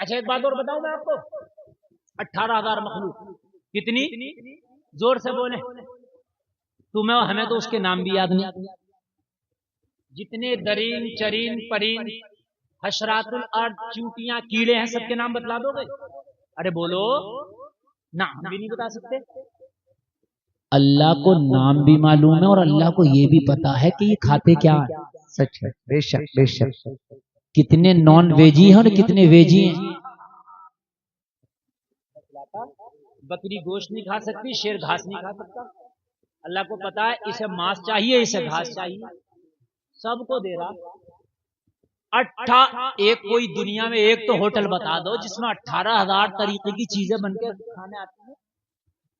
अच्छा एक बात और बताऊं मैं आपको, 18,000 मखलूक कितनी, जोर से बोले, तुम्हें और हमें तो उसके नाम भी याद नहीं। जितने दरीन चरीन परीन हशरातुल अर्द चूंटियां कीड़े हैं, सबके नाम बतला दोगे? अरे बोलो ना, हम भी नहीं बता सकते। अल्लाह को नाम भी मालूम है और अल्लाह को ये भी पता है कि ये खाते क्या है। सच है, बेशक बेशक। कितने नॉन वेजी हैं और कितने वेजी हैं। बकरी गोश्त नहीं खा सकती, शेर घास नहीं खा सकता। अल्लाह को पता है इसे मांस चाहिए, इसे घास चाहिए, सबको दे रहा। एक कोई दुनिया में एक तो होटल बता दो जिसमें 18,000 तरीके की चीजें बनके खाने आती हैं।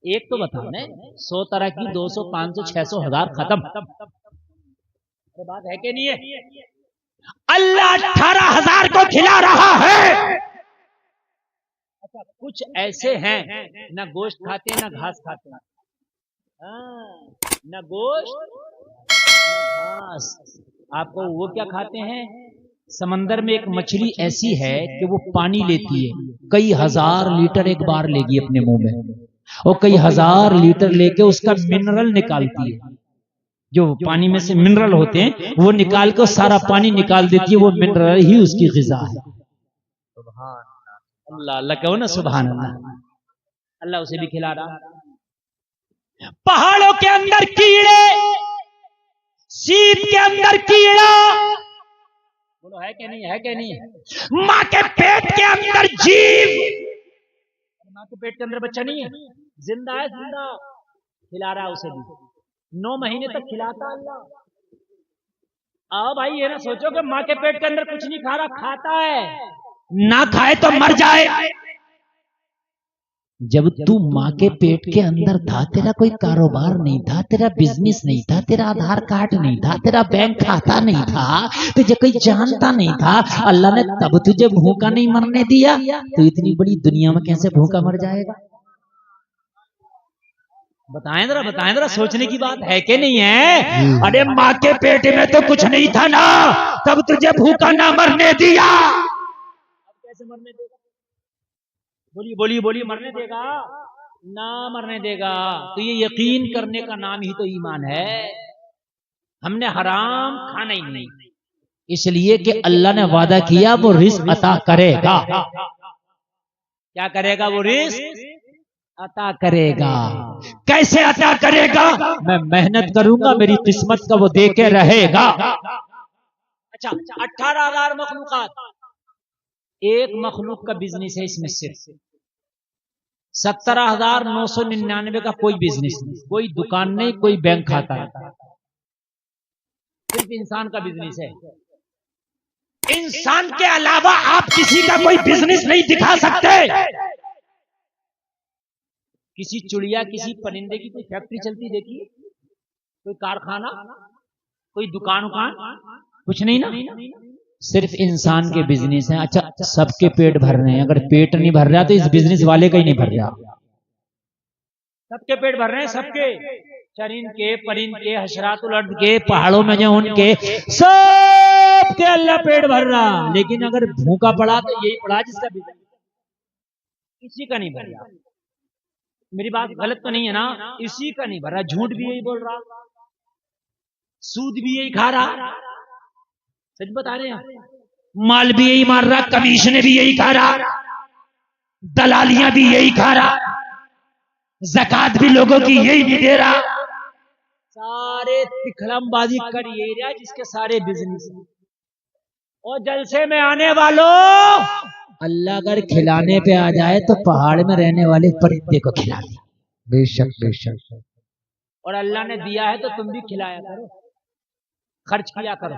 एक तो बताओ ने, 100 तरह की, 200 500 600 1000 खत्म। बात है कि नहीं है? अल्लाह 18,000 को खिला रहा है। अच्छा कुछ ऐसे हैं ना गोश्त खाते हैं ना घास खाते हैं, ना गोश्त ना घास। आपको वो क्या खाते हैं? समंदर में एक मछली ऐसी है कि वो पानी लेती है, कई हजार लीटर एक बार लेगी अपने मुंह में, और कई हजार लीटर लेके उसका मिनरल निकालती है। जो पानी में से मिनरल होते हैं वो निकाल कर सारा पानी निकाल देती है, वो मिनरल ही उसकी ग़िज़ा है। अल्लाह अल्लाह कहो ना, सुभान अल्लाह। अल्लाह उसे भी खिला रहा। पहाड़ों के अंदर कीड़े, शीत के अंदर कीड़ा, बोलो है कि नहीं, है कि नहीं? माँ के पेट के अंदर जीव, माँ के पेट के अंदर बच्चा नहीं है, जिंदा है, जिंदा खिला रहा है उसे भी। 9 महीने तक खिलाता अल्लाह। आओ भाई ये ना सोचो कि माँ के पेट के अंदर कुछ नहीं खा रहा, खाता है, ना खाए तो मर जाए। जब तू माँ के पेट के अंदर था, तेरा कोई कारोबार नहीं था, तेरा बिजनेस नहीं था, तेरा आधार कार्ड नहीं था, तेरा बैंक खाता नहीं था, तुझे कोई जानता नहीं था। अल्लाह ने तब तुझे भूखा नहीं मरने दिया, तो इतनी बड़ी दुनिया में कैसे भूखा मर जाएगा? बताएं जरा, सोचने की बात है कि नहीं है? अरे माँ के पेट में तो कुछ नहीं था ना, तब तुझे भूखा ना मरने दिया, अब कैसे मरने देगा? बोलिए, मरने देगा ना, मरने देगा। तो ये यकीन करने का नाम ही तो ईमान है। हमने हराम खाना ही नहीं, इसलिए कि अल्लाह ने वादा किया वो रिस्क अता करेगा। क्या करेगा? वो रिस्क अता करेगा। कैसे अता करेगा? मैं मेहनत करूंगा, मेरी किस्मत का वो दे के रहेगा। अच्छा 18,000 मखलूकात, एक मखलूक का बिजनेस है इसमें सिर्फ 17,999 का कोई बिजनेस नहीं, कोई दुकान नहीं, कोई बैंक खाता नहीं, सिर्फ इंसान का बिजनेस है। इंसान के अलावा आप किसी का कोई बिजनेस नहीं दिखा सकते। किसी चिड़िया, किसी परिंदे की कोई फैक्ट्री चलती देखिए, कोई कारखाना, कोई दुकान कुछ नहीं ना, सिर्फ इंसान के बिजनेस है। अच्छा सबके पेट भर रहे हैं, अगर पेट नहीं भर रहा तो इस बिजनेस वाले का ही नहीं भर रहा। सबके पेट भर रहे हैं, सबके, चरिंद के, परिंद के, हशरातुल अर्द के, पहाड़ों में जो उनके, सबके अल्लाह पेट भर रहा। लेकिन अगर भूखा पड़ा तो यही पड़ा जिसका बिजनेस, किसी का नहीं भर रहा। मेरी बात गलत तो नहीं है ना? इसी का नहीं भर रहा। झूठ भी यही बोल रहा, सूद भी यही खा रहा, सच बता रहे हैं, माल भी यही मार रहा, कमीशन भी यही खा रहा, दलालियां भी यही खा रहा, ज़कात भी लोगों की यही नहीं दे रहा, सारे तिखलमबाजी कर यही रहा जिसके सारे बिजनेस। और जलसे में आने वालों, अल्लाह अगर खिलाने पे आ जाए तो पहाड़ में रहने वाले परिंदे को खिला दे। बेशक बेशक। और अल्लाह ने दिया है तो तुम भी खिलाया करो, खर्च किया करो।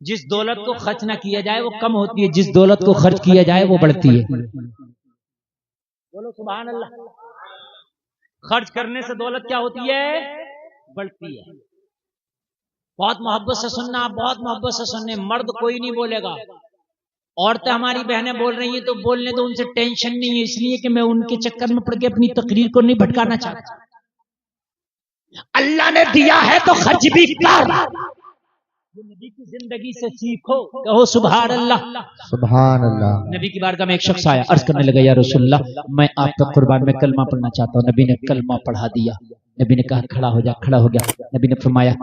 जिस दौलत को खर्च ना किया जाए वो कम होती है, जिस दौलत को खर्च किया जाए वो बढ़ती है। बोलो सुभान अल्लाह। खर्च करने से दौलत क्या होती है? बढ़ती है। बहुत मोहब्बत से सुनना, बहुत मोहब्बत से सुनने। मर्द कोई नहीं बोलेगा, औरतें हमारी बहनें बोल रही हैं तो बोलने दो, उनसे टेंशन नहीं है, इसलिए कि मैं उनके चक्कर में पड़ के अपनी तकरीर को नहीं भटकाना चाहता। अल्लाह ने दिया है तो खर्च भी कर, ये नबी की जिंदगी से सीखो, कहो सुभान अल्लाह। सुभान अल्लाह। नबी की बारगाह में एक शख्स आया, अर्ज करने लगा, या रसूलल्लाह मैं आप पे कुर्बान में कलमा पढ़ना चाहता हूँ। नबी ने कलमा पढ़ा दिया। नबी ने कहा खड़ा हो जा, खड़ा हो गया। नबी ने फरमाया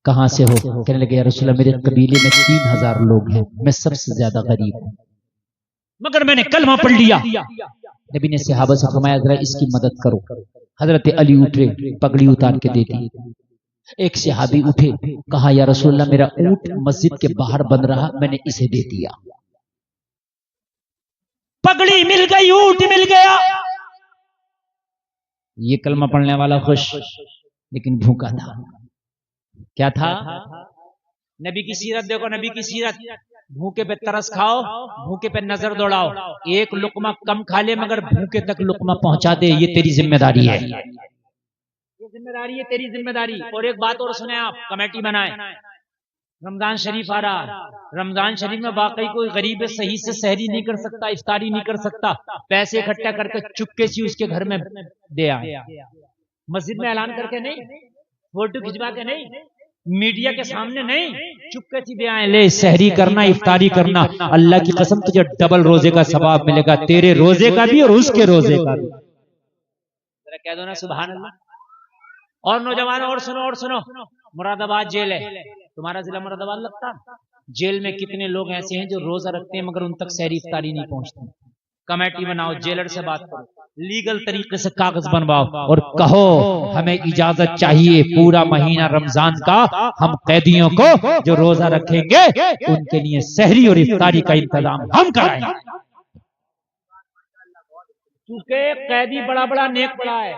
कहां से हो? कहने लगे, या रसूलल्लाह मेरे कबीले में 3000 लोग हैं, मैं सबसे ज्यादा गरीब हूँ, मगर मैंने कलमा पढ़ लिया। नबी ने सहाबा से फरमाया जरा इसकी मदद करो। हजरत अली उठे, पगड़ी उतार के दे दी। एक सहाबी उठे, कहा या रसूलल्लाह मेरा ऊंट मस्जिद के बाहर बन रहा, मैंने इसे दे दिया। पगड़ी मिल गई, ऊंट मिल गया। ये कलमा पढ़ने वाला खुश, लेकिन भूखा था। क्या था? नबी की सीरत देखो, नबी की सीरत। भूखे पे तरस खाओ, भूखे पे नजर दौड़ाओ। एक लुकमा कम खा ले मगर भूखे तक लुकमा पहुंचा दे, ये तेरी जिम्मेदारी है। ये जिम्मेदारी है, तेरी जिम्मेदारी। और एक बात और सुने आप, कमेटी बनाए। रमजान शरीफ आ रहा, रमजान शरीफ में वाकई कोई गरीब सही से सहरी नहीं कर सकता, इफ्तारी नहीं कर सकता, पैसे इकट्ठा करके चुपके से उसके घर में दे आए। मस्जिद में ऐलान करके नहीं, फोटो खिंचवा के नहीं, मीडिया के सामने नहीं, चुपके से दे आए। ले सहरी करना, इफ्तारी करना, अल्लाह की कसम तुझे डबल रोजे का सवाब मिलेगा, तेरे रोजे का भी और उसके रोजे का भी। जरा कह दो ना सुभान अल्लाह। और नौजवान और सुनो, मुरादाबाद जेल है, तुम्हारा जिला मुरादाबाद लगता। जेल में कितने लोग ऐसे हैं जो रोजा रखते हैं मगर उन तक सहरी इफ्तारी नहीं पहुंचती। कमेटी बनाओ, जेलर से बात करो, लीगल तरीके से कागज बनवाओ और कहो हमें इजाजत चाहिए पूरा महीना रमजान का हम कैदियों को जो रोजा रखेंगे उनके लिए सहरी और इफ्तारी का इंतजाम हम कराएंगे। क्योंकि कैदी बड़ा बड़ा नेक बड़ा है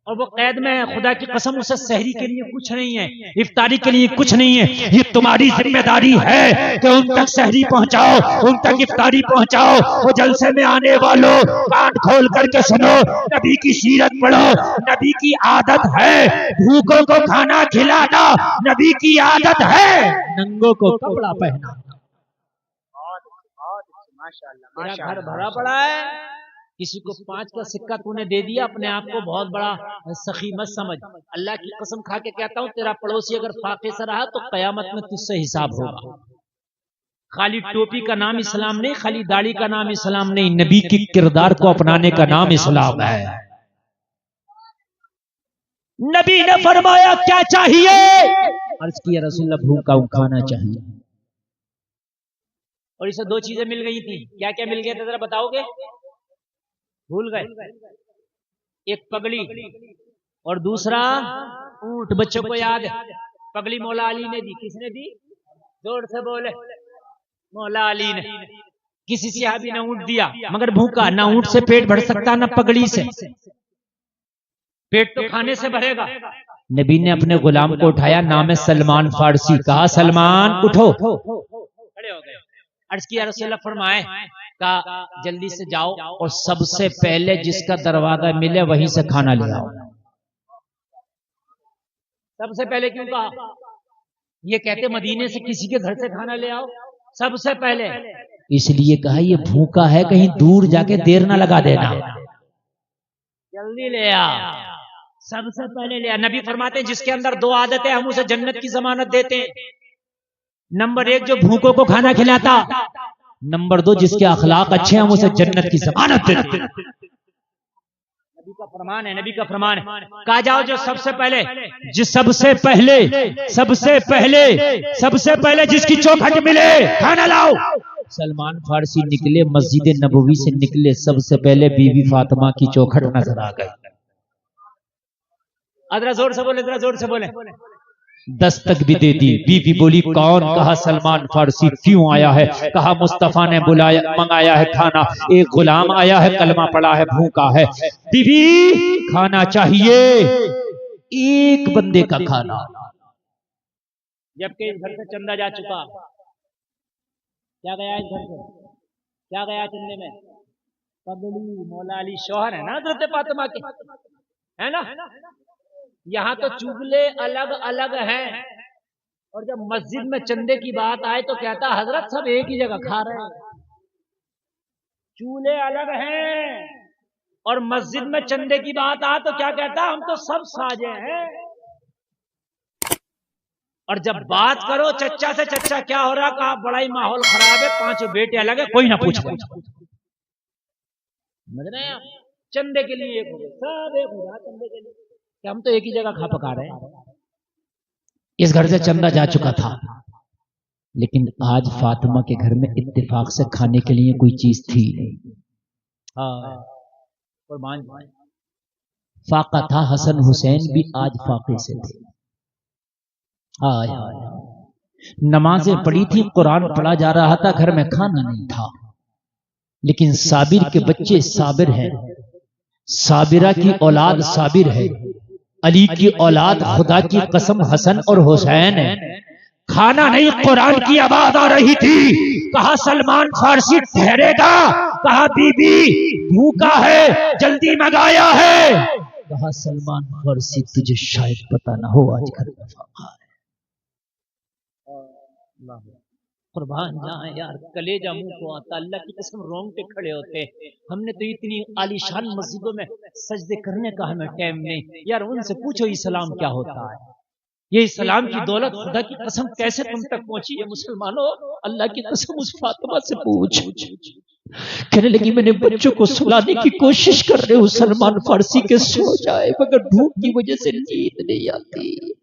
और वो कैद में है, खुदा की कसम उसे सहरी के लिए कुछ नहीं है, इफ्तारी के लिए कुछ नहीं है। ये तुम्हारी जिम्मेदारी है कि उन तक सहरी पहुंचाओ, उन तक इफ्तारी पहुंचाओ। वो जलसे में आने वालों कान खोल करके सुनो, नबी की सीरत पढ़ो। नबी की आदत है भूखों को खाना खिलाना, नबी की आदत है नंगों को कपड़ा पहनाना। मेरा घर भरा पड़ा है, किसी को 5 का सिक्का तूने दे दिया, अपने आप को बहुत बड़ा सखी मत समझ। अल्लाह की कसम खा के कहता हूं, तेरा पड़ोसी अगर फाके से रहा तो कयामत में तुझसे हिसाब होगा। खाली टोपी का नाम इस्लाम नहीं, खाली दाढ़ी का नाम इस्लाम नहीं, नबी की किरदार को अपनाने का नाम इस्लाम है। नबी ने फरमाया क्या चाहिए? अर्ज किया रसूलल्लाह भूखा खाना चाहिए। और इसे 2 चीजें मिल गई थी। क्या क्या मिल गया था जरा बताओगे? भूल गए? एक पगड़ी और दूसरा ऊंट। बच्चों को याद है? पगड़ी मौला अली ने दी। किसने दी? जोर से बोले। मौला अली ने। किसी सहाबी ने ऊंट दिया मगर भूखा, ना ऊंट से पेट भर सकता ना पगड़ी से। पेट तो खाने से भरेगा। नबी ने अपने गुलाम को उठाया, नाम है सलमान फारसी, कहा सलमान उठो, खड़े हो गए। अर्ज किया रसूलल्लाह फरमाए का जल्दी से जाओ और सबसे पहले जिसका दरवाजा मिले वहीं से खाना ले आओ। सबसे पहले क्यों कहा? ये कहते मदीने से किसी के घर से खाना ले आओ सबसे पहले, इसलिए कहा ये भूखा है, कहीं दूर जाके देर ना लगा देना, जल्दी ले आ, सबसे पहले ले आ। नबी फरमाते हैं जिसके अंदर 2 आदतें हम उसे जन्नत की जमानत देते हैं। नंबर 1 जो भूखों को खाना खिलाता, नंबर 2 जिसके अखलाक अच्छे हम उसे जन्नत की जमानत देते हैं। नबी का फरमान है, नबी का फरमान है। कहा जाओ जो सबसे पहले सबसे पहले जिसकी चौखट मिले खाना लाओ। सलमान फारसी निकले, मस्जिद नबवी से निकले, सबसे पहले बीबी फातिमा की चौखट नजर आ गई। अदरा जोर से बोले, जरा जोर से बोले। दस्तक भी दे दी। बीबी बोली कौन? कहा सलमान फारसी। क्यों आया है? कहा मुस्तफा ने बुलाया, मंगाया है खाना। एक गुलाम आया है, कलमा पड़ा है, भूखा है। बीबी खाना चाहिए, एक बंदे का खाना। जबकि इस घर से चंदा जा चुका। क्या गया इस घर से? क्या गया चंदे में? पगड़ी। मौला अली शौहर है ना हज़रत फातिमा के, है ना? यहाँ तो चुगले अलग अलग हैं, और जब मस्जिद में चंदे की बात आए तो कहता हजरत सब एक ही जगह खा रहे हैं। चूल्हे अलग हैं और मस्जिद में चंदे की बात आ तो क्या कहता हम तो सब साजे हैं। और जब बात करो चच्चा से, चच्चा क्या हो रहा, कहा बड़ा ही माहौल खराब है, 5 बेटे अलग है, कोई ना पूछ। समझ रहे हैं आप? चंदे के लिए एक हो गए, सब एक हो रहा चंदे के लिए, कि हम तो एक ही जगह खा पका रहे हैं। इस घर से चंदा जा चुका था, लेकिन आज फातिमा के घर में इत्तेफाक से खाने के लिए कोई चीज थी नहीं। हाँ, कुर्बान जाए। फाका था, हसन हुसैन भी आज फाके से थे। हाय नमाजें पढ़ी थी, कुरान पढ़ा जा रहा था, घर में खाना नहीं था, लेकिन साबिर के बच्चे साबिर हैं, साबिरा की औलाद साबिर है, अली की औलाद खुदा की कसम हसन और हुसैन है। खाना नहीं, कुरान की आवाज आ रही थी। कहा सलमान फारसी ठहरेगा, कहा बीबी भूखा है, जल्दी मंगाया है। कहा सलमान फारसी तुझे शायद पता ना हो, आज घर में फाका है। कुर्बान जाए यार, कलेजा मुंह को आता, अल्लाह की कसम रोंगटे खड़े होते। हमने तो इतनी आलीशान मस्जिदों में सजदे करने का हमें टाइम नहीं यार। उनसे पूछो इस्लाम क्या होता है, ये इस्लाम की दौलत खुदा की कसम कैसे तुम तक पहुंची है मुसलमानों। अल्लाह की कसम उस फातिमा से पूछ। कहने लगी मैंने बच्चों को सुलाने की कोशिश कर रहे हूँ, सलमान फारसी के सो जाए, मगर भूख की वजह से नींद नहीं आती।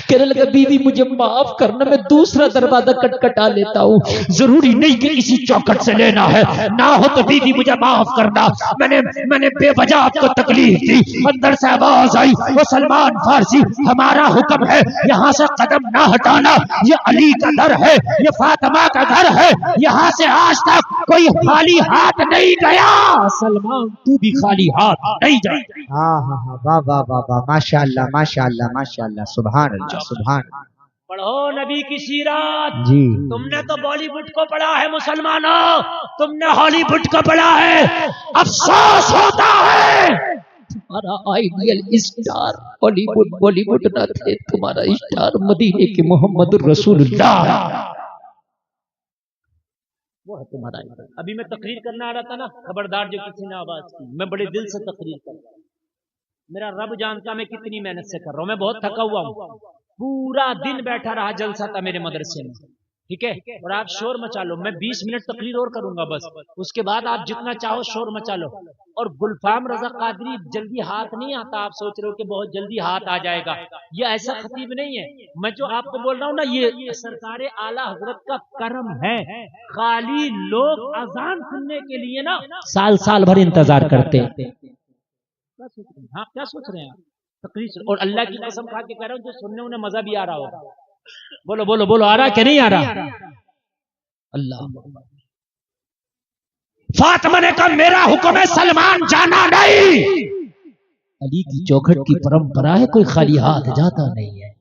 कहने लगा बीवी मुझे माफ करना, मैं दूसरा दरवाजा खटखटा लेता हूँ, जरूरी नहीं कि इसी चौखट से लेना है, ना हो तो बीवी मुझे माफ करना, मैंने बेवजह आपको तकलीफ दी। अंदर से आवाज आई, वो सलमान फारसी हमारा हुक्म है यहाँ से कदम ना हटाना, ये अली का घर है, ये फातिमा का घर है, यहाँ से आज तक कोई खाली हाथ नहीं गया। सलमान तू भी खाली हाथ नहीं जाए। हाँ हाँ हाँ, वाह वाह वाह वाह, माशाअल्लाह माशाअल्लाह माशाअल्लाह, सुभान अल्लाह सुभान। पढ़ो नबी की सीरत जी। तुमने तो बॉलीवुड को पढ़ा है मुसलमानों, तुमने हॉलीवुड को पढ़ा है। अफसोस होता है तुम्हारा आइडियल स्टार बॉलीवुड ना थे, तुम्हारा स्टार मदीने के मोहम्मद रसूलुल्लाह वो है तुम्हारा। अभी मैं तकरीर करना आ रहा था ना, खबरदार जो किसी ने आवाज की, मैं बड़े दिल से तकरीर कर रहा हूँ। मेरा रब जानता मैं कितनी मेहनत से कर रहा हूँ, मैं बहुत थका हुआ हूँ, पूरा दिन बैठा रहा, जलसा था मेरे मदरसे में, ठीक है। और आप शोर मचा लो, मैं 20 मिनट तकरीर और करूंगा बस, उसके बाद आप जितना चाहो शोर मचा लो। और गुलफाम रजा कादरी जल्दी हाथ नहीं आता, आप सोच रहे हो कि बहुत जल्दी हाथ आ जाएगा, ये ऐसा खतीब नहीं है। मैं जो आपको बोल रहा हूँ ना, ये सरकार आला हजरत का करम है। खाली लोग अजान सुनने के लिए ना साल भर इंतजार करते। हाँ क्या सोच रहे हैं आप, तकरीर। और अल्लाह की कसम खा के कह रहा हूँ, जो सुनने उन्हें मजा भी आ रहा होगा। बोलो बोलो बोलो, आ रहा कि नहीं आ रहा? अल्लाह फातिमा ने कहा मेरा हुक्म है, सलमान जाना नहीं। अली की चौखट की परंपरा है, कोई खाली हाथ जाता नहीं है।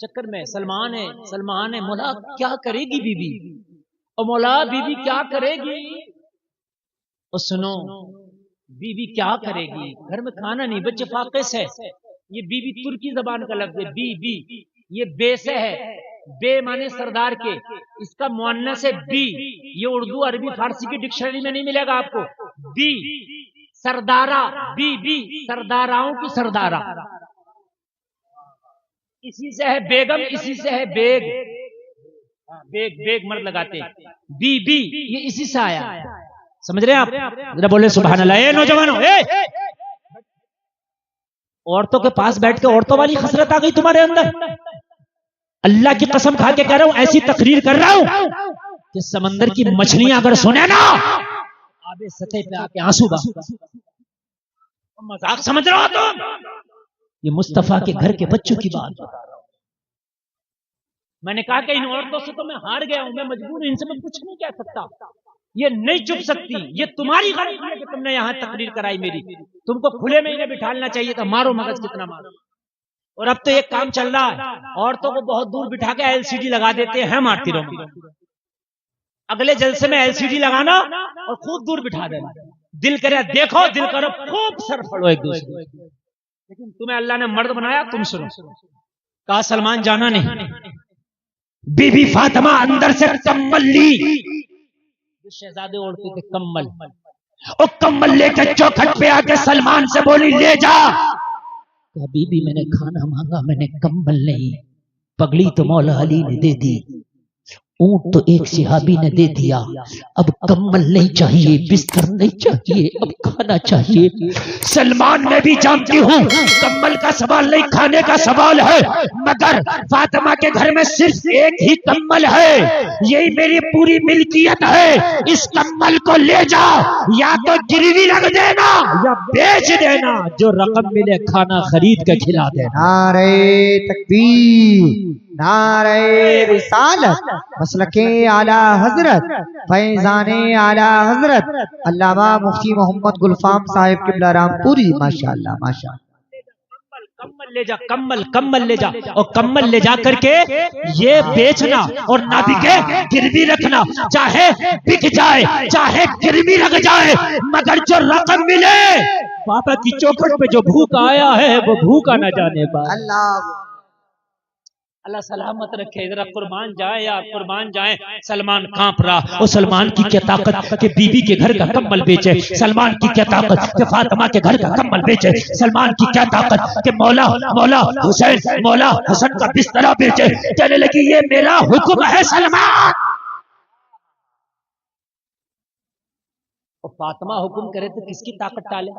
चक्कर में सलमान है, मौला क्या करेगी बीबी, और मौला बीबी क्या करेगी। और सुनो बीबी क्या करेगी, घर में खाना नहीं, बच्चे फाके से। ये बीबी तुर्की जबान का लफ्ज है, बी, ये बे से है, बे माने सरदार के, इसका मुअन्नस है बी। ये उर्दू अरबी फारसी की डिक्शनरी में नहीं मिलेगा आपको। बी सरदारा, बी सरदाराओं की सरदारा, इसी से है बेगम, इसी से है बेग, बेग मर्द लगाते, बी ये इसी से आया। समझ रहे हैं आप? जरा बोले सुभान अल्लाह। ए नौजवानों, औरतों के पास बैठ के औरतों वाली खसरत आ गई तुम्हारे अंदर। अल्लाह की कसम खा के कह रहा हूं, ऐसी तकरीर कर रहा हूं कि समंदर की मछलियां अगर सुने ना, आबे सतह पे आके आंसू बहा। मजाक समझ रहे हो तुम? ये मुस्तफा के घर के बच्चों की बात बता रहा हूं। मैंने कहा कि इन औरतों से तो मैं हार गया हूं, मैं मजबूर हूं, इनसे मैं कुछ नहीं कह सकता, ये नहीं चुप सकती। ये तुम्हारी गलती है कि तुमने यहां तकरीर कराई मेरी, तुमको खुले में इन्हें बिठाना चाहिए था। मारो मगज कितना मारो। और अब तो एक काम चल रहा है, औरतों को बहुत दूर बिठा के एलसीडी लगा देते हैं, मारती रहो। अगले जलसे में एलसीडी लगाना और खूब दूर बिठा देना, दिल करे देखो, दिल करो खूब सर फड़ो एक दूसरे। लेकिन तुम्हें अल्लाह ने मर्द बनाया, तुम सुनो। कहा सलमान जाना नहीं। बीबी फातिमा अंदर से कम्बल ली, शहजादे ओढ़ते थे कम्बल, और कम्बल लेकर चौखट पे आके सलमान से बोली ले जा। कभी भी मैंने खाना मांगा, मैंने कंबल नहीं, पगड़ी तो मौला अली ने दे दी, ऊंट तो एक सिहाबी ने दे दिया, अब कम्बल नहीं चाहिए, बिस्तर नहीं चाहिए, अब खाना चाहिए। सलमान मैं भी जानती हूँ कम्बल का सवाल नहीं, खाने का सवाल है, मगर फातिमा के घर में सिर्फ एक ही कम्बल है, यही मेरी पूरी मिल्कियत है, इस कम्बल को ले जा, या तो गिरवी रख देना या बेच देना, जो रकम मिले खाना खरीद के खिला देना। नारे तकबीर, नारे रिसालत, मसलके आला हजरत, फैजाने आला हजरत अल्लामा मुफ्ती मोहम्मद गुलफाम साहिब किबला रामपुरी। माशाअल्लाह माशाअल्लाह। कम्बल ले जा, कम्बल ले जा, और कम्बल ले जा करके ये बेचना और ना बिके गिरवी रखना, चाहे बिक जाए चाहे गिरवी रख जाए, मगर जो रकम मिले बाबा की चौखट पे जो भूखा आया है वो भूखा ना जाने पाए। अल्लाह सलामत रखे। जरा कुर्बान जाए या कुर्बान जाए। सलमान कांप रहा, और सलमान की क्या ताकत कि बीबी के घर का कम्बल बेचे, सलमान की क्या ताकत कि फातिमा के घर का कम्बल बेचे, सलमान की क्या ताकत कि मौला मौला हुसैन मौला हसन का बिस्तरा बेचे। कहने लगी ये मेरा हुक्म है सलमान। और फातिमा हुक्म करे तो किसकी ताकत टाले?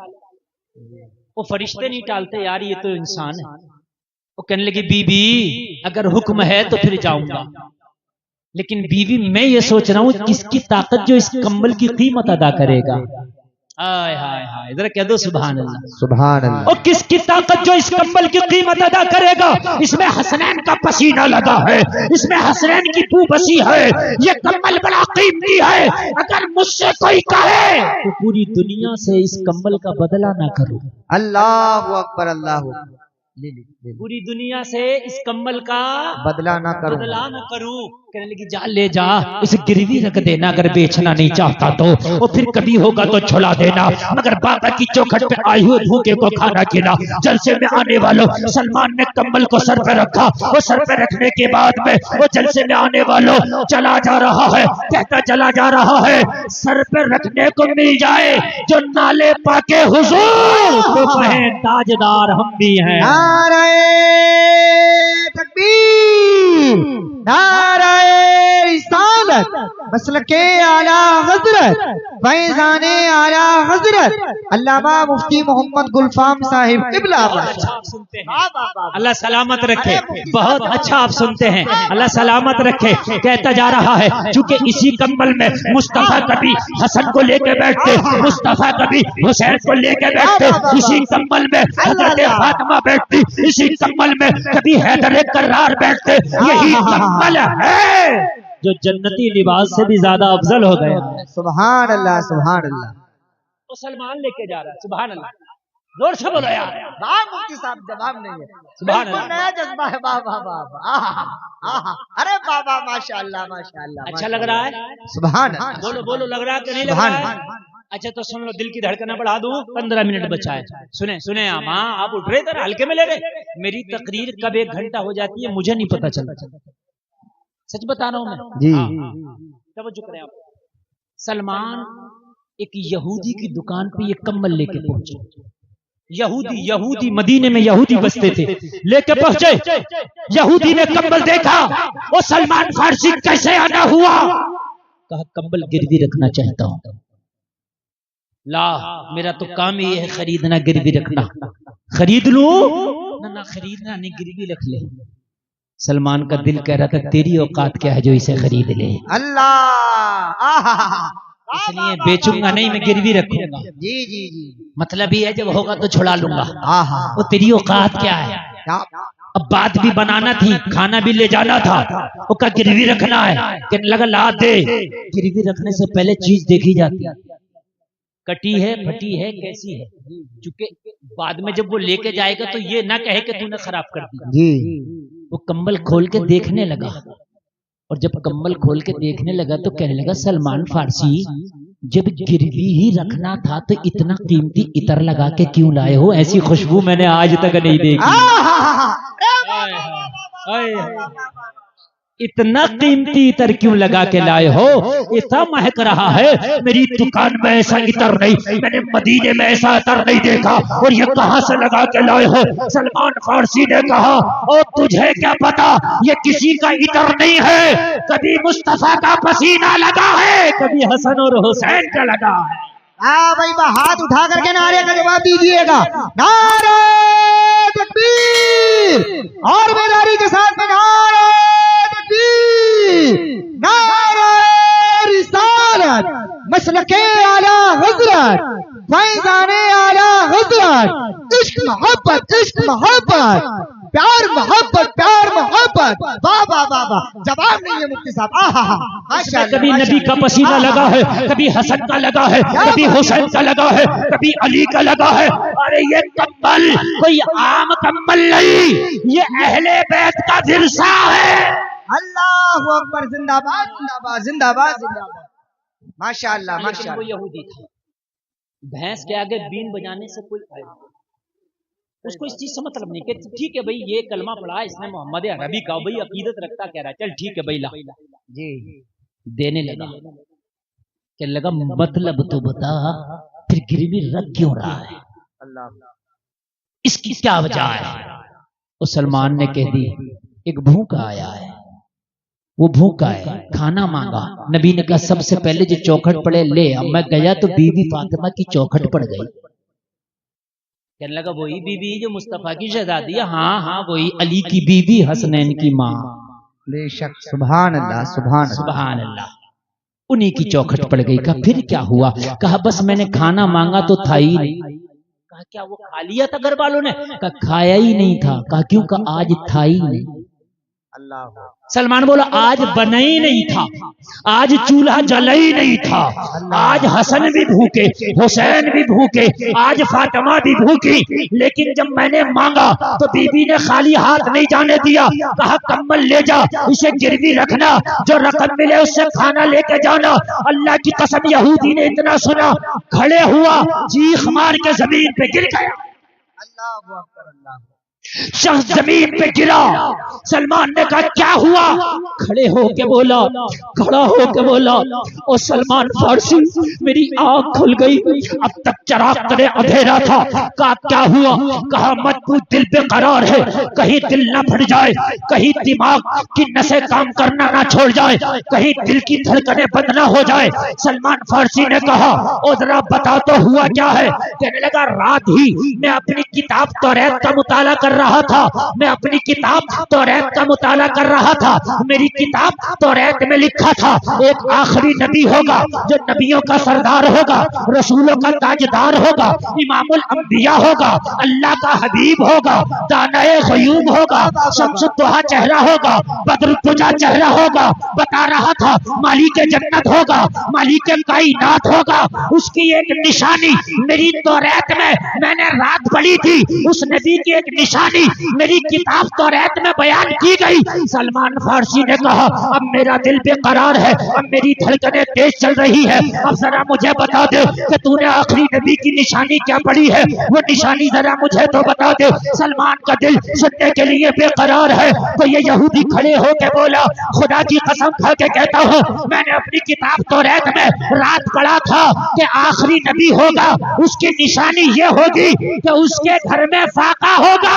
वो फरिश्ते नहीं टालते यार, ये तो इंसान है। वो कहने लगी बीबी अगर हुक्म है तो फिर जाऊंगा, लेकिन बीबी मैं ये सोच रहा हूँ किसकी ताकत जो इस कम्बल की कीमत अदा करेगा। हाय हाय हाय, इधर कह दो सुभान अल्लाह सुभान अल्लाह। और किसकी ताकत जो इस कम्बल की कीमत अदा करेगा। इसमें हसनैन का पसीना लगा है, इसमें हसनैन की बू बसी है, ये कम्बल बड़ा कीमती है। अगर मुझसे कोई कहे तो पूरी दुनिया से इस कम्बल का बदला ना करूं। अल्लाह अकबर, अल्लाह पूरी दुनिया से इस कम्बल का बदला ना करूं, बदला न करूं। कहने लगी जा ले जा, इसे गिरवी रख देना, अगर बेचना नहीं चाहता तो, और फिर कभी होगा तो छुड़ा देना, मगर बाबा की चौखट पे आई हुए भूखे को खाना खिला। जलसे में आने वालों, सलमान ने कम्बल को सर पे रखा, और सर पे रखने के बाद में वो जलसे में आने वालों चला जा रहा है, कहता चला जा रहा है, सर पे रखने को मिल जाए जो नाले पाके हुजूर तो कहे ताजदार हम भी हैं। नारे तकबीर, नारे रिसालत, मसलके आला हजरत, फैजाने आला हजरत अल्लामा मुफ्ती मोहम्मद गुलफाम साहिब किबला। सुनते हैं, अल्लाह सलामत रखे। बहुत अच्छा आप सुनते हैं, अल्लाह सलामत रखे। कहता जा रहा है चूंकि इसी कम्बल में मुस्तफा कभी हसन को लेके बैठते, मुस्तफा कभी हुसैन को लेके बैठते, इसी कम्बल में हजरत फातिमा बैठती, इसी कम्बल में कभी हैदर कर्रार बैठते। यही कम्बल है जो जन्नती लिबास से भी ज्यादा अफजल हो गया। सुभान अल्लाह सुभान अल्लाह। तो सलमान लेके जा रहा है, सुभान अल्लाह, जोर से बोलो यार। वाह मुफ्ती साहब, जवाब नहीं है, सुभान अल्लाह, नया जज्बा है। वाह वाह वाह, अरे बाबा माशाअल्लाह माशाअल्लाह। अच्छा लग रहा है? सुभान। बोलो बोलो, लग रहा है कि नहीं लग रहा है? अच्छा तो सुन लो, दिल की धड़कना बढ़ा दूं। 15 मिनट बचा है, सुने सुने माँ, आप उठ रहे थे हल्के में ले रहे। मेरी तकरीर कब 1 घंटा हो जाती है मुझे नहीं पता चलता, सच बता रहा हूं मैं जी। तवज्जो करें आप। सलमान एक यहूदी की दुकान पे ये कम्बल लेके पहुंचे। यहूदी मदीने में यहूदी बसते थे, लेके पहुंचे। यहूदी ने कम्बल देखा, वो सलमान फारसी कैसे आना हुआ, कहा कम्बल गिरवी रखना चाहता हूं। ला मेरा तो काम ये है खरीदना गिरवी रखना, खरीद लू ना खरीदना नहीं, गिरवी रख ले। सलमान का दिल कह रहा था तेरी औकात क्या है जो इसे खरीद ले। अल्लाह, इसलिए बेचूंगा नहीं, मैं गिरवी रखूंगा। जी जी जी। मतलब ही है जब होगा तो छुड़ा लूंगा। आहा, वो तेरी औकात क्या है। अब बात भी बनाना थी, खाना भी ले जाना था, वो का गिरवी रखना है। कहने लगा ला दे। गिरवी रखने से पहले चीज देखी जाती है, कटी है फटी है कैसी है, क्योंकि बाद में जब वो लेके जाएगा तो ये ना कहे कि तूने खराब कर दी जी। वो कम्बल खोल के देखने लगा, और जब कम्बल खोल के देखने लगा तो कहने लगा सलमान फारसी जब गिरवी ही रखना था तो इतना कीमती इतर लगा के क्यों लाए हो, ऐसी खुशबू मैंने आज तक नहीं देखी। इतना कीमती इतर क्यों लगा के लाए हो? इतना महक रहा है। मेरी दुकान में ऐसा इतर नहीं, मैंने मदीने में ऐसा इतर नहीं देखा, और ये कहां से लगा के लाए हो? सलमान फारसी ने कहा, और तुझे क्या पता, ये किसी का इतर नहीं है, कभी मुस्तफा का पसीना लगा है, कभी हसन और हुसैन का लगा है। भाई हाथ उठा करके नारे का जवाब दीजिएगा। नारे तकबीर, और बेदारी के साथ में नारे तकबीर, नारे रिसालत, मसलके आला हजरत, फैजाने आला हजरत, इश्क मोहब्बत, प्यार मोहब्बत, वाह वाह वाह वाह, जवाब नहीं है मुफ्ती साहब। माशाअल्लाह, कभी नबी का पसीना लगा है, कभी हसन का लगा है, कभी हुसैन का लगा है, कभी अली का लगा है। अरे ये कम्बल कोई आम कम्बल नहीं, ये अहले बैत का विरसा है। अल्लाहु अकबर, जिंदाबाद जिंदाबाद जिंदाबाद जिंदाबाद। माशाअल्लाह वो माशाअल्लाह। यहूदी था, भैंस के आगे बीन बजाने से कोई फायदा नहीं। उसको इस चीज से मतलब नहीं कि ठीक है भाई ये कलमा पढ़ा इसने मोहम्मद अरबी का, भाई अकीदत रखता कह रहा है, चल ठीक है भाई ला जी, देने लगा। क्या लगा मतलब तो बता, फिर गिरवी रख क्यों रहा है, अल्लाह, इसकी क्या वजह है? उस सलमान ने कह दी, एक भूखा आया है, वो भूखा है, खाना मांगा। नबी ने कहा सबसे पहले जो चौखट पड़े ले। अब मैं गया तो बीबी फातिमा की चौखट पड़ गई। कहने लगा वही बीबी जो मुस्तफा की शहजादी है? हाँ हाँ वही, अली की बीबी, हसनैन की माँ। बेशक, सुभान अल्लाह सुभान अल्लाह। सुभान अल्लाह, उन्हीं की चौखट पड़ गई। कहा फिर क्या हुआ? कहा बस मैंने खाना मांगा तो था ही नहीं। कहा क्या वो खा लिया था घर वालों ने? कहा खाया ही नहीं था। कहा क्यों? कहा आज था ही नहीं। अल्लाह, सलमान बोला आज बना ही नहीं था, आज चूल्हा जला ही नहीं था, आज हसन भी भूखे, हुसैन भी भूखे, आज फातिमा भी भूखी। लेकिन जब मैंने मांगा तो बीबी ने खाली हाथ नहीं जाने दिया। कहा कम्बल ले जा, इसे गिरवी रखना, जो रकम मिले उससे खाना लेके जाना। अल्लाह की कसम, यहूदी ने इतना सुना, खड़े हुआ, चीख मार के जमीन पे गिर गया। अल्लाह अकबर, अल्लाह। शख्स जमीन पे गिरा। सलमान ने कहा क्या हुआ? खड़े होके बोला, खड़ा होके बोला, ओ सलमान फारसी मेरी आंख खुल गई, अब तक चराग तले अंधेरा था। कहा क्या हुआ? कहा मत पूछ, दिल पे करार है, कहीं दिल ना फट जाए, कहीं दिमाग की नसें काम करना ना छोड़ जाए, कहीं दिल की धड़कनें बंद ना हो जाए। सलमान फारसी ने कहा ओ जरा बता तो हुआ क्या है? कहने लगा रात ही मैं अपनी किताब तौरात का मुताला कर रहा था, मैं अपनी किताब तौरात का मुताला कर रहा था। मेरी किताब तौरात में लिखा था एक आखिरी नबी होगा जो नबियों का सरदार होगा, रसूलों का ताजदार होगा, इमामुल अंबिया होगा, अल्लाह का हबीब होगा, दानाए ग़यूब होगा, शम्सुद्दुहा चेहरा होगा, बद्रुद्दुजा चेहरा होगा। बता रहा था मालिक जन्नत होगा, मालिक कायनात होगा। उसकी एक निशानी मेरी तौरात में मैंने रात पढ़ी थी, उस नबी की एक निशानी मेरी किताब तौरात में बयान की गई। सलमान फारसी ने कहा अब मेरा दिल बेकरार है, अब मेरी धड़कनें तेज चल रही है, अब जरा मुझे बता दे कि तूने आखिरी नबी की निशानी क्या पढ़ी है, वो निशानी जरा मुझे तो बता दे। सलमान का दिल सुनने के लिए बेकरार है। तो ये यहूदी खड़े होकर बोला खुदा की कसम खा के कहता हूँ मैंने अपनी किताब तौरात में रात पढ़ा था कि आखिरी नबी होगा, उसकी निशानी ये होगी कि उसके घर में फाका होगा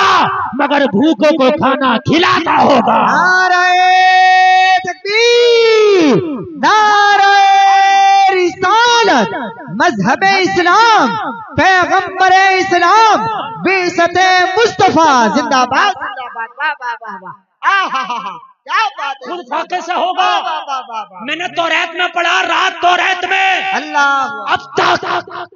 मगर भूखों को खाना खिलाता होगा। नारे तकबीर, नारे रिसालत, मजहब इस्लाम, पैगंबर इस्लाम, बिसत मुस्तफा जिंदाबाद जिंदाबाद। वाह वाह वाह वाह, आहा क्या बात है। खुद फाके से होगा। वाह, वाह, वाह, वाह, वाह। मैंने तौरात में पढ़ा, रात तौरात में। अल्लाह,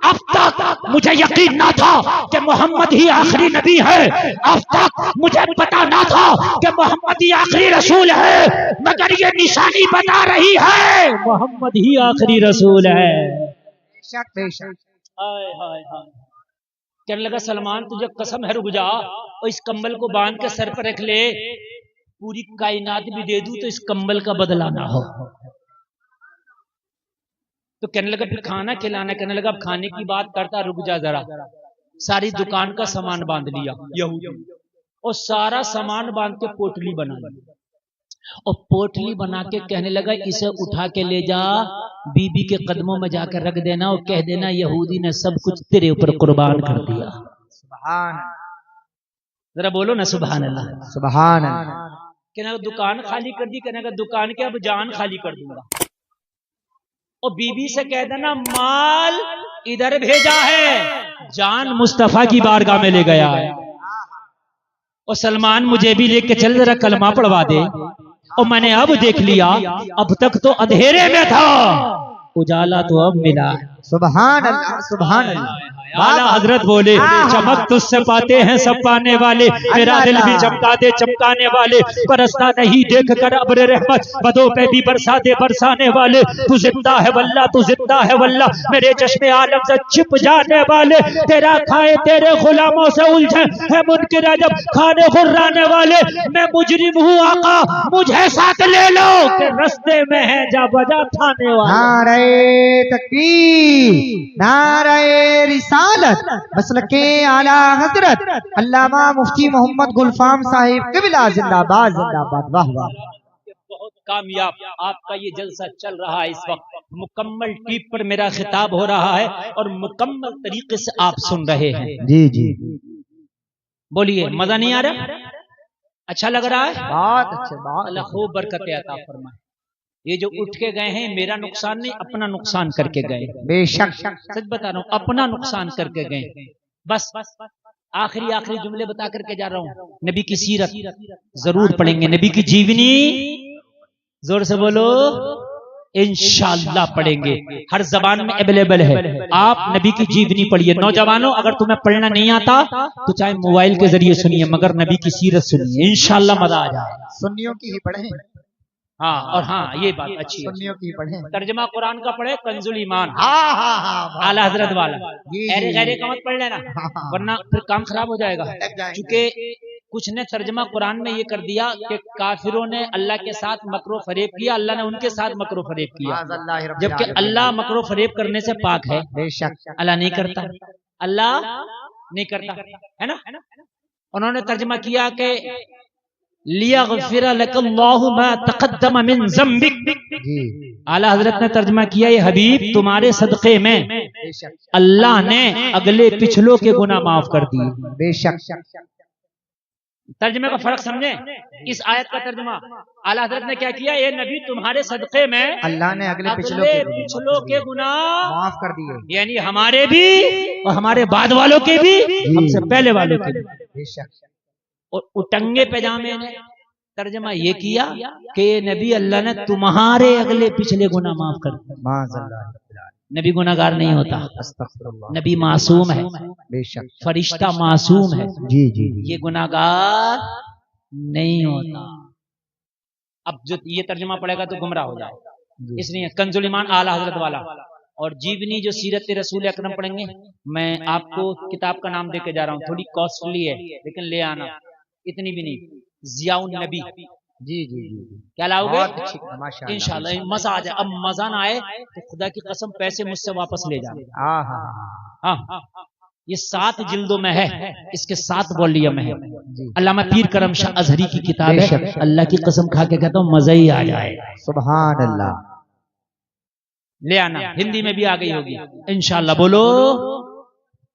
अब तक मुझे यकीन ना था कि मोहम्मद ही आखिरी नबी है, अब तक मुझे पता ना था कि मोहम्मद ही आखिरी रसूल है, मगर ये निशानी बता रही है मोहम्मद ही आखिरी रसूल है। बेशक बेशक। हाय हाय हाय। कहने लगा सलमान तुझे कसम है रुक जा, और इस कंबल को बांध के सर पर रख ले, पूरी कायनात भी दे दूं तो इस कंबल का बदला ना हो। तो कहने लगा फिर खाना खिलाना। कहने लगा अब खाने की बात करता, रुक जा जरा। सारी दुकान का सामान बांध लिया यहूदी, और सारा सामान बांध के पोटली बना ली। और पोटली बना के कहने लगा इसे उठा के ले जा, बीबी के कदमों में जाकर रख देना और कह देना यहूदी ने सब कुछ तेरे ऊपर कुर्बान कर दिया। सुभान जरा बोलो ना सुभान अल्लाह। सुभान अल्लाह। कहना दुकान खाली कर दी, कहने का दुकान के अब जान खाली कर दूंगा। और बीबी से कह देना माल इधर भेजा है, जान मुस्तफा की बारगाह में ले गया है। और सलमान मुझे भी लेके चल, जरा कलमा पढ़वा दे। और मैंने अब देख लिया, अब तक तो अंधेरे में था, उजाला तो अब मिला है। सुभान अल्लाह सुभान अल्लाह। आला हजरत बोले चमक तुझसे पाते हैं सब पाने वाले, मेरा दिल भी चमका दे चमकाने वाले, बरसता नहीं देख कर अब्र रहमत, बदों पे भी बरसा दे बरसाने वाले। तू जिंदा है वल्ला, तू जिंदा है वल्ला, मेरे चश्मे आलम से छिप जाने वाले। तेरा खाए तेरे गुलामों से उलझे है मुनकिर जब खाने खुर्राने वाले। मैं मुजरिम हूँ आका, मुझे साथ ले लो, के रस्ते में है जा बजा थाने वाले। नारे तकबीर, नारे रिसालत, मसलके आला हजरत अल्लामा मुफ्ती मोहम्मद गुलफाम साहिब क़िबला जिंदाबाद जिंदाबाद। वाह वाह। बहुत कामयाब आपका ये जलसा चल रहा है इस वक्त, मुकम्मल टीप पर मेरा खिताब हो रहा है और मुकम्मल तरीके से आप सुन रहे हैं। जी जी बोलिए मजा नहीं आ रहा? अच्छा लग रहा है? बहुत अच्छे, बहुत अल्लाह खूब बरकत अता फरमाए। ये जो उठ के गए हैं मेरा नुकसान नहीं, अपना नुकसान करके गए। बेशक। सच बता रहा हूँ, अपना नुकसान करके गए। बस आखिरी जुमले बता करके जा रहा हूँ। नबी की सीरत जरूर पढ़ेंगे, नबी की जीवनी जोर से बोलो इंशाअल्लाह पढ़ेंगे, हर जबान में अवेलेबल है। आप नबी की जीवनी पढ़िए। नौजवानों अगर तुम्हें पढ़ना नहीं आता तो चाहे मोबाइल के जरिए सुनिए, मगर नबी की सीरत सुनिए, इंशाअल्लाह मजा आ जाए। सुन्नियों की ही पढ़े। हाँ, और हाँ ये बात अच्छी है, सुन्नियों की पढ़े। तर्जमा कुरान का पढ़े, कंजुल ईमान हाँ हाँ हाँ आला हजरत वाला, जी, अरे जी, गैरे का मत पढ़ लेना, वरना फिर काम खराब हो जाएगा। क्योंकि कुछ ने तर्जमा कुरान में ये कर दिया कि काफिरों ने अल्लाह के साथ मकरो फरेब किया, अल्लाह ने उनके साथ मकरो फरेब किया, जबकि अल्लाह मकरो फरेब करने से पाक है। बेशक अल्लाह नहीं करता, अल्लाह नहीं करता, है ना। उन्होंने तर्जमा किया कि लियग़फ़िर लकल्लाहु मा तक़द्दम मिन ज़म्बिक। आला हजरत ने तर्जमा किया, ये हबीब तुम्हारे सदक़े में अल्लाह ने अगले पिछलों के गुनाह माफ कर दिए। बेशक। तर्जमे का फर्क समझे। इस आयत का तर्जमा आला हजरत ने क्या किया, ये नबी तुम्हारे सदक़े में अल्लाह ने अगले पिछलों के गुनाह माफ कर दिए, यानी हमारे भी और हमारे बाद वालों के भी, हमसे पहले वालों के भी। बेशक। और उटंगे पैजामे ने तर्जमा ये किया कि नबी अल्लाह ने तुम्हारे अगले पिछले गुनाह माफ कर दिए। नबी गुनाहगार नहीं होता, नबी मासूम है, बेशक फरिश्ता मासूम है। जी जी ये गुनाहगार नहीं होता। अब जो ये तर्जमा पड़ेगा तो गुमराह हो जाए, इसलिए कंजुल ईमान आला हजरत वाला और जीवनी जो सीरत रसूल अकरम पढ़ेंगे। मैं आपको किताब का नाम देके जा रहा हूँ, थोड़ी कॉस्टली है लेकिन ले आना, इतनी भी नहीं। ज़ियाउन नबी। जी जी जी क्या लाओगे? इंशाल्लाह मजा आ जाए। अब मजा ना आए तो खुदा की कसम पैसे मुझसे वापस ले जाना। हाँ, ये 7 जिल्दों में है, इसके 7 वॉल्यूम है। अल्लामा पीर करम शाह अजहरी की किताब है। अल्लाह की कसम खा के कहता हूँ मजा ही आ जाए। सुभान अल्लाह। ले आना, हिंदी में भी आ गई होगी इंशाल्लाह। बोलो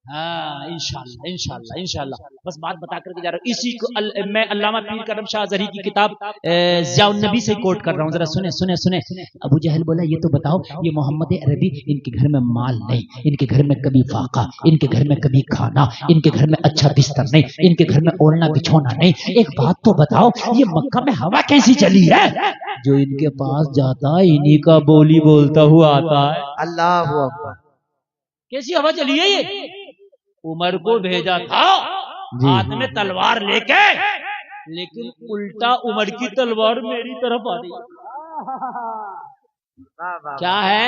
हाँ, इंशाल्लाह इंशाल्लाह इंशाल्लाह। बस बात बता करके जा रहा हूँ। इसी को मैं अल्लामा पीर करम शाह अज़हरी की किताब ज़ियाउन नबी से कोट कर रहा हूँ, जरा सुने सुने सुने। अबू जहल बोला ये तो बताओ, ये मोहम्मद अरबी, इनके घर में माल नहीं, इनके घर में कभी फाका, इनके घर में कभी खाना, इनके घर में अच्छा बिस्तर नहीं, इनके घर में ओढ़ना बिछोना नहीं। एक बात तो बताओ, ये मक्का में हवा कैसी चली है? जो इनके पास जाता है इन्हीं का बोली बोलता हुआ आता है। अल्लाह हू अकबर। कैसी हवा चली है ये? उमर को भेजा था हाथ में तलवार लेके, लेकिन उल्टा उमर की तलवार मेरी तरफ आ रही। क्या है?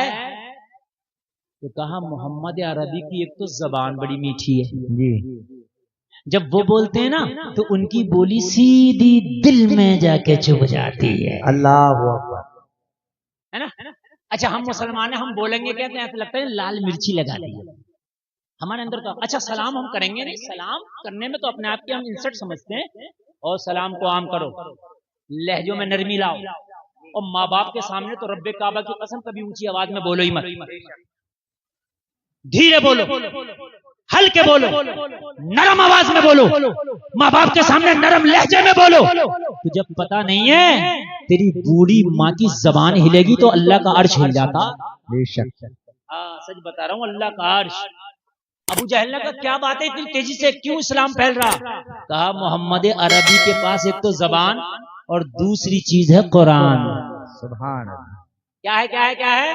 तो कहा मोहम्मद अरबी की एक तो जबान बड़ी मीठी है जी, जब वो बोलते हैं ना तो उनकी बोली सीधी दिल में जाके चुभ जाती है। अल्लाह हू अकबर, है ना। अच्छा हम मुसलमान हैं, हम बोलेंगे कहते हैं, ऐसा लगता है लाल मिर्ची लगा दी हमारे अंदर का। अच्छा सलाम हम करेंगे नहीं, सलाम करने में तो अपने आप के हम इंसल्ट समझते हैं, और सलाम को आम करो, लहजों में नरमी लाओ, और माँ बाप के सामने तो रब्बे काबा की कसम कभी ऊंची आवाज में बोलो ही मत, धीरे बोलो, हल्के बोलो, नरम आवाज में बोलो, माँ बाप के सामने नरम लहजे में बोलो। तुझे पता नहीं है तेरी बूढ़ी माँ की जबान हिलेगी तो अल्लाह का अर्श हिल जाता। बेशक। हाँ सच बता रहा हूँ, अल्लाह का अर्श। अबू जहल ने कहा क्या बात है इतनी तेजी से क्यों इस्लाम फैल रहा? कहा मोहम्मद अरबी के पास एक तो जबान और दूसरी चीज है कुरान। सुभान अल्लाह। क्या है क्या है क्या है?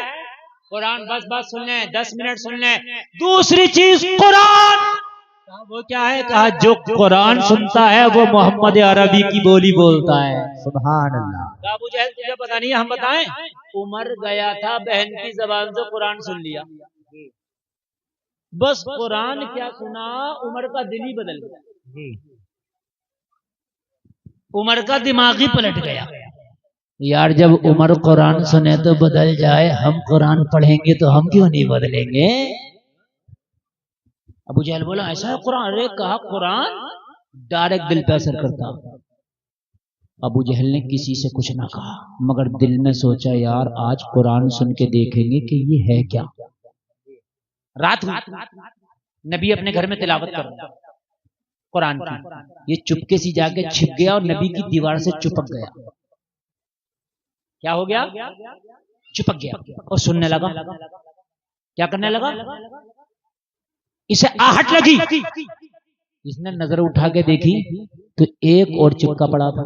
कुरान। बस बस सुन लें, 10 मिनट सुन लें। दूसरी चीज कुरान। कहा वो क्या है? कहा जो कुरान सुनता है वो मोहम्मद अरबी की बोली बोलता है। सुभान अल्लाह। अबू जहल तुझे पता नहीं है, हम बताएं? उमर गया था बहन की जबान से कुरान सुन लिया, बस कुरान क्या सुना, उमर का दिल ही बदल गया, उमर का दिमाग ही पलट गया। यार जब उमर कुरान सुने तो बदल जाए, हम कुरान पढ़ेंगे तो हम क्यों नहीं बदलेंगे? अबू जहल बोला ऐसा है कुरान? अरे कहा कुरान डायरेक्ट दिल पे असर करता। अबू जहल ने किसी से कुछ ना कहा, मगर दिल में सोचा यार आज कुरान सुन के देखेंगे कि ये है क्या। रात हुई, नबी अपने घर में तिलावत कर रहा कुरान की, ये चुपके से जाके छिप गया और नबी की दीवार से चिपक गया। क्या हो गया? चिपक गया और सुनने लगा। क्या करने लगा? इसे आहट लगी, इसने नजर उठा के देखी तो एक और चिपका पड़ा था।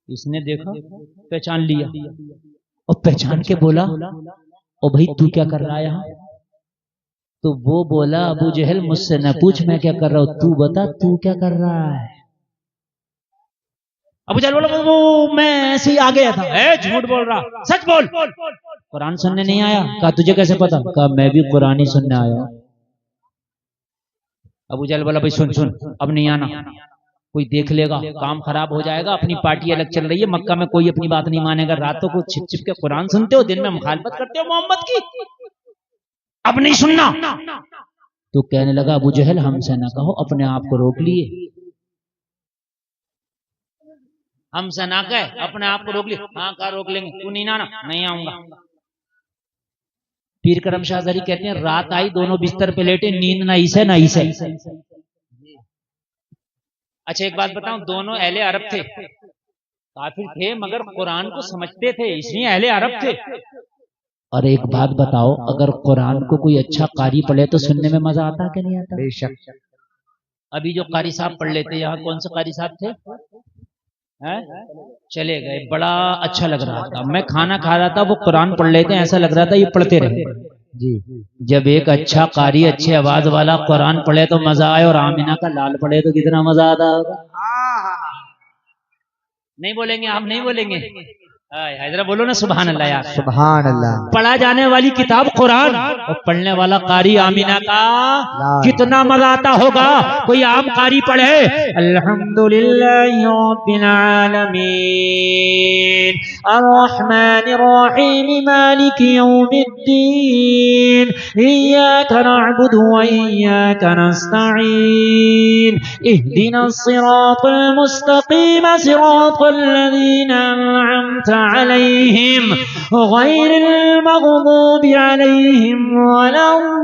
इसने देखा, पहचान लिया और पहचान के बोला ओ भाई तू क्या कर रहा है यहाँ? तो वो बोला अबू जहल मुझसे न पूछ मैं क्या कर रहा हूँ, तू बता तू क्या कर रहा है? अबू जहल बोला वो मैं ऐसे ही आ गया था। झूठ बोल रहा, सच बोल। कुरान सुनने नहीं आया? कहा तुझे कैसे पता? कहा मैं भी कुरान ही सुनने आया। अबू जहल बोला भाई सुन सुन, अब नहीं आना, कोई देख लेगा, काम खराब हो जाएगा। अपनी पार्टी अलग चल रही है, मक्का में कोई अपनी बात नहीं मानेगा। रातों को छिप छिप के कुरान सुनते हो, दिन में मुखालफत करते हो मोहम्मद की, अब नहीं सुनना। तो कहने लगा अबू जहल हमसे ना कहो, अपने आप को रोक लिए। हमसे ना कहे, अपने आप को रोक लिए। हाँ कहा रोक लेंगे, तू नहीं आना, नहीं आऊंगा। पीर करम शाह ज़री कहते हैं रात आई, दोनों बिस्तर पे लेटे, नींद ना इसे ना इसे। अच्छा एक बात बताऊं, दोनों अहले अरब थे, काफिर थे मगर कुरान को समझते थे, इसलिए अहले अरब थे। और एक बात बताओ, अगर कुरान को कोई अच्छा कारी पढ़े तो सुनने में मजा आता कि नहीं आता? बेशक। अभी जो कारी साहब पढ़ लेते, यहाँ कौन से कारी साहब थे? चले गए, बड़ा अच्छा लग रहा था। मैं खाना खा रहा था, वो कुरान पढ़ लेते, ऐसा लग रहा था ये पढ़ते रहे जी। जब एक अच्छा कारी अच्छे आवाज वाला कुरान पढ़े तो मजा आए, और आमिना का लाल पढ़े तो कितना मजा आता होगा। नहीं बोलेंगे, हम नहीं बोलेंगे। जरा बोलो ना सुभान अल्लाह यार। सुभान अल्लाह। पढ़ा जाने वाली किताब कुरान और पढ़ने वाला कारी आमिना का कितना मजा आता होगा। कोई आम कारी पढ़े अल्हम्दुलिल्लाहि रब्बिल आलमीन अर्रहमानिर रहीम मालिकि यौमिद्दीन इय्याका नअबुदु व इय्याका नस्तईन इहदिनस सिरातल मुस्तकीम सिरातल लज़ीना अनअमता अलैहिम गैरिल मग़दूबि अलैहिम वलद्दाल्लीन।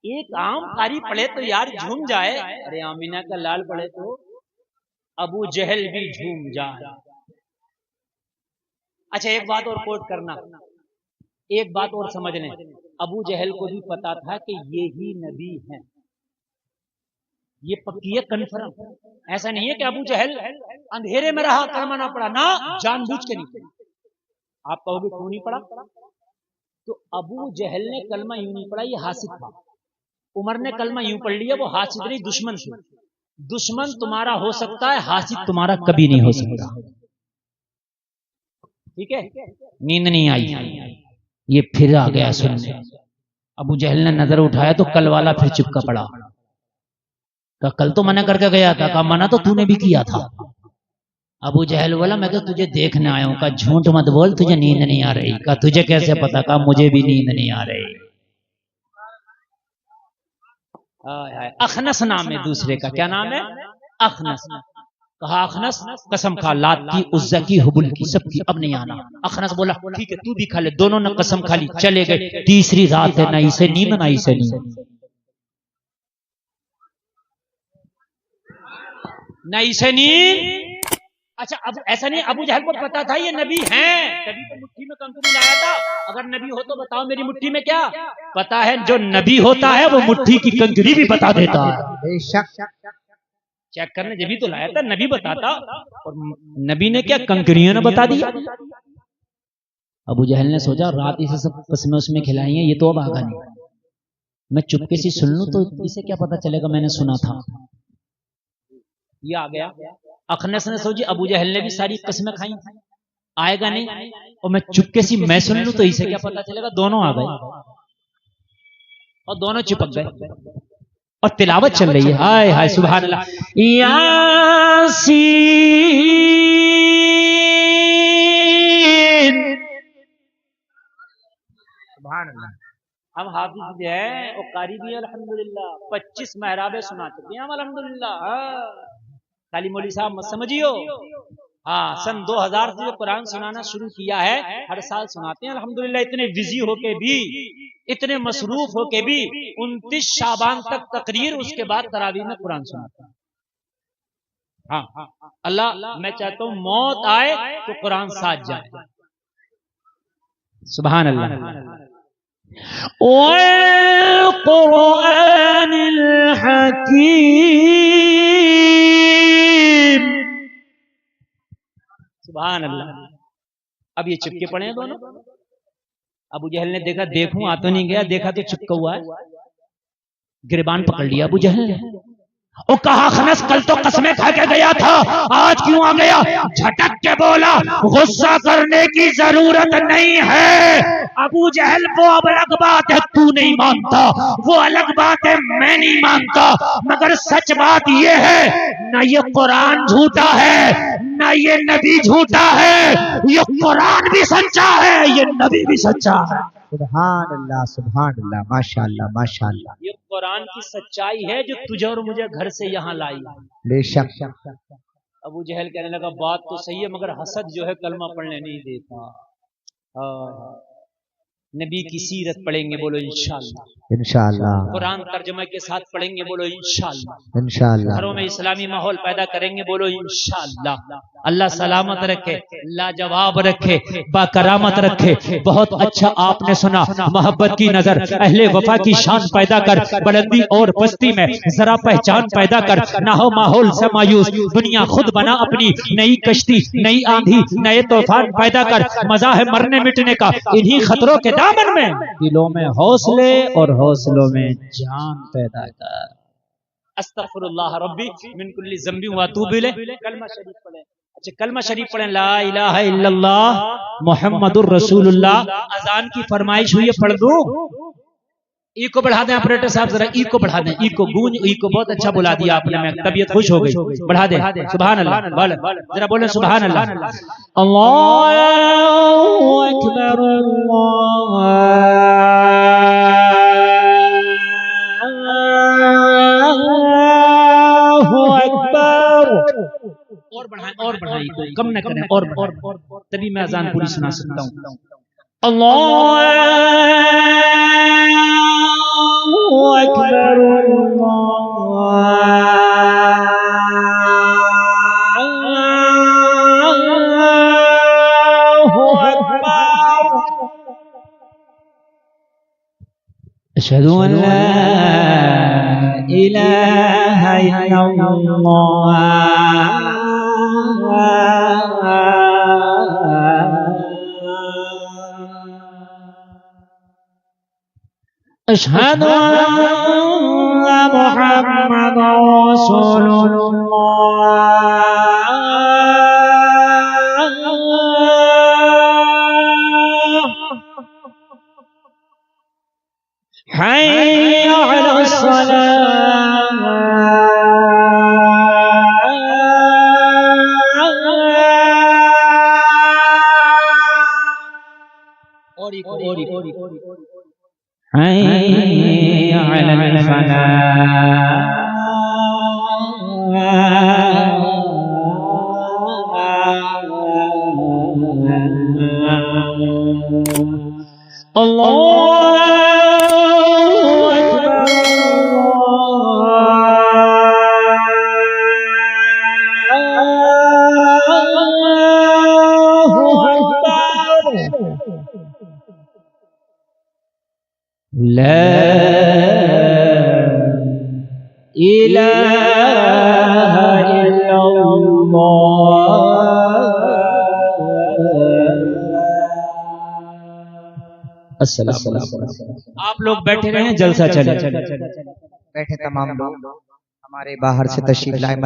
एक आम कारी पढ़े तो यार झूम जाए, अरे आमिना का लाल पढ़े तो अबू जहल भी झूम जाए। अच्छा एक बात और कोट करना, एक बात और समझ लें, अबू जहल को भी पता था कि ये ही नबी है, ये पक्की है, कन्फर्म। ऐसा नहीं है कि अबू जहल अंधेरे में रहा, कलमा ना पड़ा, ना जानबूझ के नहीं। आप कहोगे क्यों नहीं पड़ा? तो अबू जहल ने कलमा यूं नहीं पड़ा, ये हासिद था। उमर ने कलमा यूं पढ़ लिया, वो हासिद नहीं दुश्मन थे। दुश्मन तुम्हारा हो सकता है, हासिद तुम्हारा कभी नहीं हो सकता। ठीक है, नींद नहीं आई, ये फिर आ गया सुनने। अबू जहल ने नजर उठाया तो कल वाला फिर चिपका पड़ा। कहा कल तो मना करके गया था, कहा मना तो तूने भी किया था। अबू जहल बोला मैं तो तुझे देखने आया हूँ। कहा झूठ मत बोल, तुझे नींद नहीं आ रही। कहा तुझे कैसे पता? कहा मुझे भी नींद नहीं आ रही। अखनस नाम है दूसरे का। क्या नाम है? अखनस। कहा अखनस कसम खा, लात की, उज्जा की, हुबुल की, सबकी, अब नहीं आना। अखनस बोला ठीक है तू भी खा ले। दोनों ने कसम खा ली, चले गए। तीसरी रात है, ना इसे नींद ना इसे नींद, ना इसे नींद। अच्छा अब ऐसा नहीं, अबू जहल को पता था ये नबी हैं, तभी तो मुट्ठी में कंकड़ी लाया था। अगर नबी हो तो बताओ मेरी मुट्ठी में क्या पता है? जो नबी होता है वो मुट्ठी की कंकड़ी भी बता देता है। बेशक चेक करने जब भी तो लाया था, नबी बताता। और नबी ने क्या कंकड़ियों ने बता दिया। अबू जहल ने सोचा रात इसे सब कसमें उसमें खिलाई हैं, ये तो अब आगा नहीं, मैं चुपके से सुन लूं तो इसे क्या पता चलेगा मैंने सुना था। ये आ गया। अखनस ने सोची अबू जहल ने भी सारी कस्में खाई, आएगा नहीं, और मैं चुपके से मैं सुन लूं तो इसे क्या पता चलेगा। दोनों आ गए और दोनों चिपक गए और तिलावत चल रही है। हाय हाय सुभान अल्लाह। यासीन सुभान अल्लाह। हम हाफिज भी हैं और कारी भी हैं अल्हम्दुलिल्लाह। 25 महराबे सुना चुके हैं हम अल्हम्दुलिल्लाह। खाली मौली साहब मत समझियो। हाँ, सन 2000 से जो कुरान सुनाना शुरू किया है, हर साल सुनाते हैं अल्हम्दुलिल्लाह। इतने बिजी होके भी, इतने मसरूफ होके भी 29 शाबान तक तकरीर, उसके बाद तरावीह में कुरान सुनाते हैं। हाँ, अल्लाह मैं चाहता हूं मौत आए तो कुरान साथ जाए। सुभान अल्लाह। वल्कुरानिल हकीम। सुभान अल्लाह। अब ये चिपके पड़े हैं दोनों। अबू जहल ने देखा, देखूं आ तो नहीं गया, देखा तो चिपका हुआ है। गिरबान पकड़ लिया अबू जहल ने। ओ कहा खनस कल तो कसमें खा के गया था, आज क्यों आ गया? झटक के बोला गुस्सा करने की जरूरत नहीं है अबू जहल। वो अब अलग बात है तू नहीं मानता, वो अलग बात है मैं नहीं मानता, मगर सच बात ये है ना ये कुरान झूठा है ना ये नबी झूठा है। ये कुरान भी सच्चा है, ये नबी भी सच्चा है। सुभान अल्लाह, माशाअल्लाह माशाअल्लाह। ये कुरान की सच्चाई है जो तुझे और मुझे घर से यहाँ लाई। बेशक। अबू जहल कहने लगा बात तो सही है, मगर हसद जो है कलमा पढ़ने नहीं देता। नबी की सीरत पढ़ेंगे, बोलो इंशाअल्लाह। इंशाअल्लाह। कुरान तर्जुमे के साथ पढ़ेंगे, बोलो इंशाअल्लाह। इंशाअल्लाह। घरों में इस्लामी माहौल पैदा करेंगे, बोलो इंशाअल्लाह। अल्लाह सलामत रखे, लाजवाब रखे, बाकरामत रखे। बहुत अच्छा आपने सुना। मोहब्बत की नजर, अहले वफा की शान पैदा कर, बुलंदी और पस्ती में जरा पहचान पैदा कर। ना हो माहौल से मायूस, दुनिया खुद बना अपनी नई कश्ती, नई आंधी, नए तूफान पैदा कर। मजा है मरने मिटने का इन्हीं खतरों के दामन में, दिलों में हौसले और हौसलों में जान पैदा कर। अस्तगफिरुल्लाह रब्बी मिन कुल्ली ज़ंबी व अतूबु इलैह। कलमा शरीफ पढ़ें। अच्छा कलमा शरीफ पढ़ें, ला इलाहा इल्लल्लाह मुहम्मदुर रसूलुल्लाह। अजान की फरमाइश हुई है, पढ़ दूं? ई को बढ़ा दें ऑपरेटर साहब, जरा ई को बढ़ा दें। ई को गूंज, ई को बहुत अच्छा बुला दिया आपने, मैं तबीयत खुश हो गई। बढ़ा दें। सुभान अल्लाह, बोले जरा बोले सुभान अल्लाह। अल्लाहु अकबर, अल्लाहु अकबर। और बढ़ाएं, और बढ़ाएं, कम न करें, और तभी मैं अजान पूरी सुना सकता हूँ। अल्लाहु अकबर, अल्लाहु अकबर। अशहदु अन ला इलाहा इल्लल्लाह, अशहदु अन्ना मुहम्मदुर रसूलुल्लाह, हय्य अलस सलाह, हैय अलल फलाह। अल्लाहु अकबर, अल्लाहु अकबर। ला इलाहा इल्लल्लाह। अस्सलाम। आप लोग बैठे रहे, जलसा चले। बैठे तमाम लोग, हमारे बाहर से तशरीफ लाए।